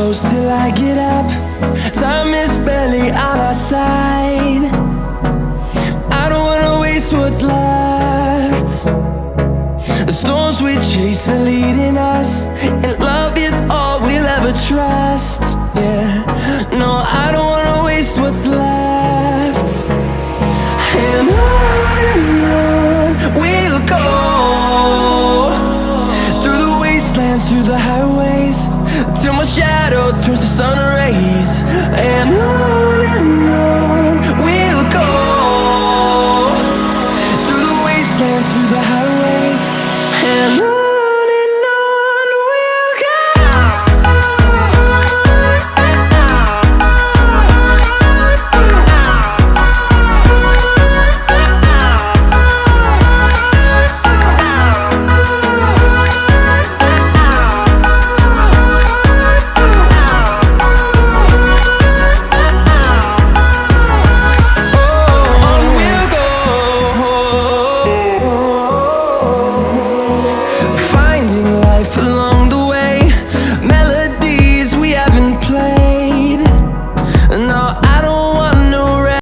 close till I get up. Time is barely on our side. I don't wanna waste what's left. The storms we chase are leading us, and love is all we'll ever trust. Yeah, no, I don't wanna waste what's left. And on we'll go, through the wastelands, through the highways, till my shadow turns to sun rays. And on we'll go, through the wastelands, through the highways, and on we'll go. Finding life alone.